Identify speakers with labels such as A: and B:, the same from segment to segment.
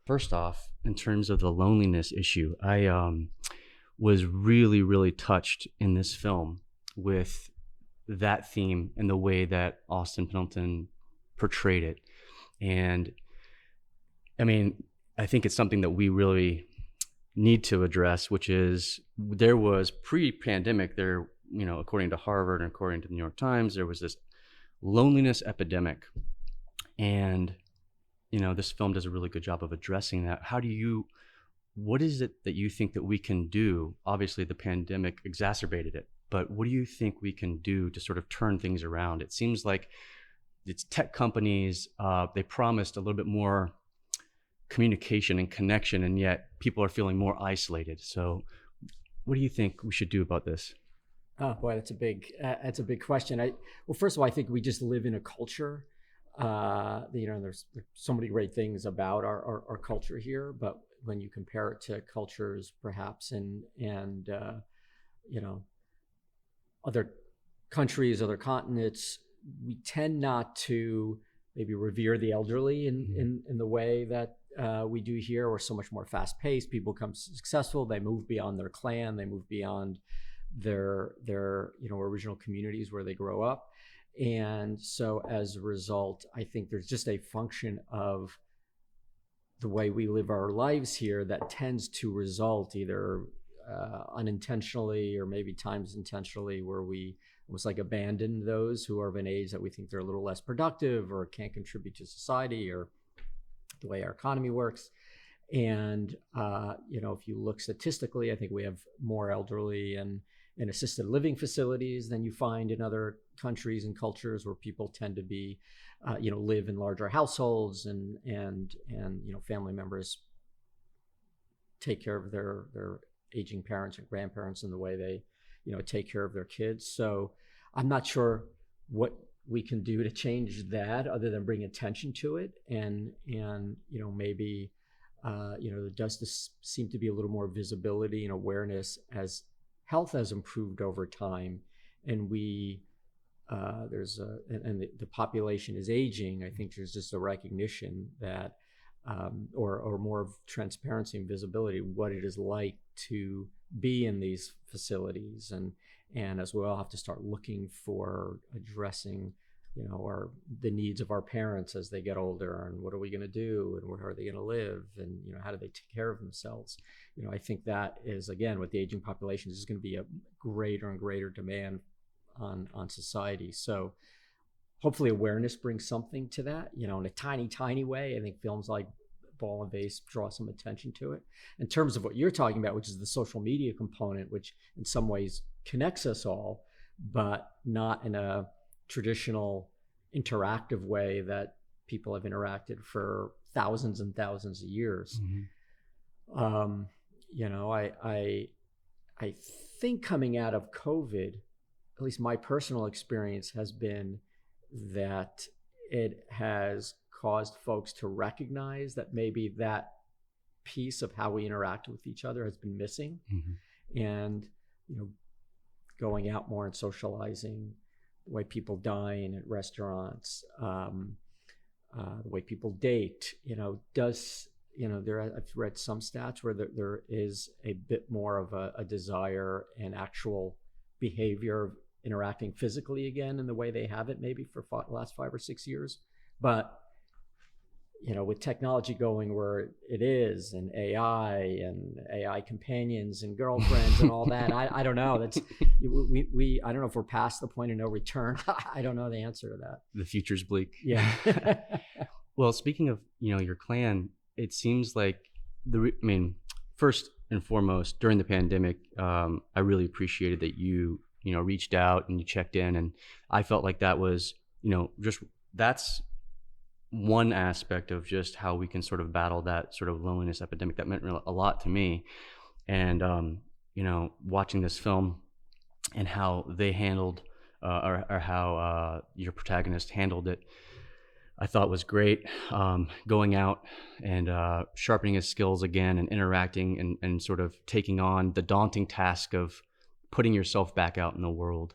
A: First off, in terms of the loneliness issue, I was really, really touched in this film with that theme and the way that Austin Pendleton portrayed it. And I mean, I think it's something that we really need to address, which is there was pre-pandemic there, according to Harvard and according to the New York Times, there was this loneliness epidemic. And, this film does a really good job of addressing that. What is it that you think that we can do? Obviously, the pandemic exacerbated it, but what do you think we can do to sort of turn things around? It seems like it's tech companies, they promised a little bit more communication and connection, and yet people are feeling more isolated. So what do you think we should do about this?
B: Oh boy, that's a big question. Well, first of all, I think we just live in a culture. There's so many great things about our culture here, but when you compare it to cultures perhaps and other countries, other continents, we tend not to maybe revere the elderly in the way that we do here. We're so much more fast paced. People become successful. They move beyond their clan. They move beyond their original communities where they grow up. And so as a result, I think there's just a function of the way we live our lives here that tends to result either unintentionally or maybe times intentionally, where we almost like abandon those who are of an age that we think they're a little less productive or can't contribute to society or the way our economy works. And if you look statistically, I think we have more elderly and in assisted living facilities than you find in other countries and cultures where people tend to be, live in larger households and family members take care of their aging parents and grandparents in the way they, take care of their kids. So I'm not sure what we can do to change that other than bring attention to it. And maybe, there does seem to be a little more visibility and awareness as health has improved over time, and the population is aging. I think there's just a recognition that, or more of transparency and visibility, what it is like to be in these facilities, and as we all have to start looking for addressing, the needs of our parents as they get older, and what are we going to do, and where are they going to live, and how do they take care of themselves. I think that is, again, with the aging population, is going to be a greater and greater demand on society. So hopefully awareness brings something to that, in a tiny way. I think films like Ball and Vase draw some attention to it. In terms of what you're talking about, which is the social media component, which in some ways connects us all, but not in a traditional interactive way that people have interacted for thousands and thousands of years. Mm-hmm. I think coming out of COVID, at least my personal experience has been that it has caused folks to recognize that maybe that piece of how we interact with each other has been missing. Mm-hmm. And, going out more and socializing, the way people dine at restaurants, the way people date, I've read some stats where there is a bit more of a desire and actual behavior of interacting physically again in the way they have it maybe for the last 5 or 6 years. But, with technology going where it is, and AI companions and girlfriends and all that, I don't know. That's I don't know if we're past the point of no return. I don't know the answer to that.
A: The future's bleak.
B: Yeah.
A: Well, speaking of, your clan, it seems like first and foremost, during the pandemic, I really appreciated that you reached out and you checked in, and I felt like that was, that's one aspect of just how we can sort of battle that sort of loneliness epidemic. That meant a lot to me. And, watching this film and how they handled, or how your protagonist handled it, I thought was great. Going out and sharpening his skills again and interacting and sort of taking on the daunting task of putting yourself back out in the world.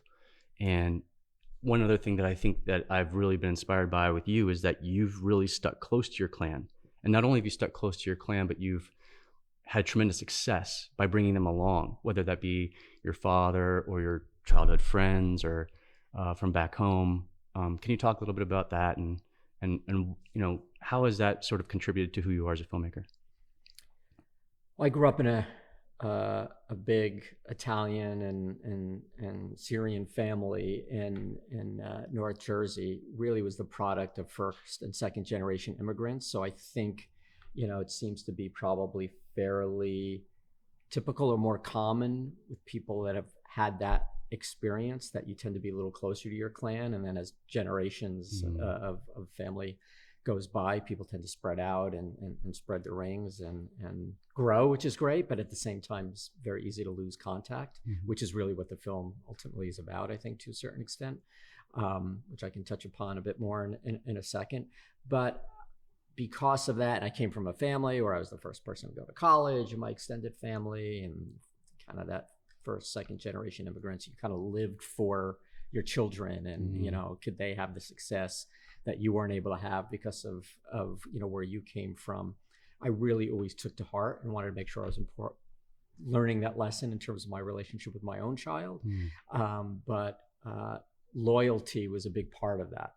A: And one other thing that I think that I've really been inspired by with you is that you've really stuck close to your clan And not only have you stuck close to your clan, but you've had tremendous success by bringing them along, whether that be your father or your childhood friends or from back home. Can you talk a little bit about that, and how has that sort of contributed to who you are as a filmmaker?
B: Well, I grew up in a big Italian and Syrian family in North Jersey. Really was the product of first and second generation immigrants. So I think, it seems to be probably fairly typical or more common with people that have had that experience, that you tend to be a little closer to your clan. And then as generations of family goes by, people tend to spread out and spread their rings and grow, which is great, but at the same time it's very easy to lose contact, which is really what the film ultimately is about, I think, to a certain extent, which I can touch upon a bit more in a second. But because of that, I came from a family where I was the first person to go to college in my extended family, and kind of that first, second generation immigrants. You kind of lived for your children, and could they have the success that you weren't able to have because of where you came from. I really always took to heart and wanted to make sure I was learning that lesson in terms of my relationship with my own child. But loyalty was a big part of that.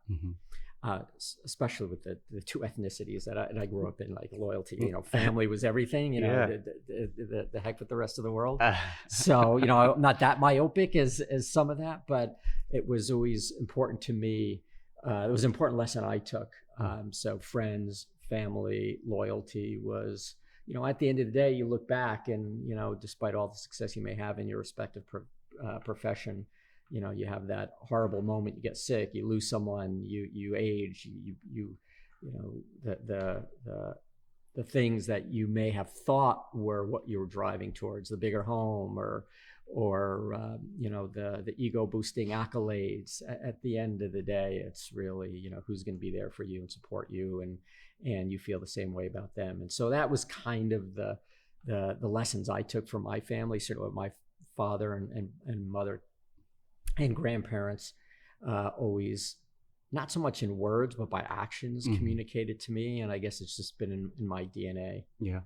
B: Especially with the two ethnicities that I grew up in, like loyalty, family was everything, the heck with the rest of the world. So, I'm not that myopic as some of that, but it was always important to me. It was an important lesson I took. So friends, family, loyalty was, at the end of the day, you look back and, despite all the success you may have in your respective profession, you have that horrible moment, you get sick, you lose someone, you age, the things that you may have thought were what you were driving towards, the bigger home or the ego boosting accolades. At the end of the day, it's really, who's going to be there for you and support you, and you feel the same way about them. And so that was kind of the lessons I took from my family, certainly with my father and mother and grandparents, always, not so much in words, but by actions, communicated to me. And I guess it's just been in my DNA.
A: Yeah.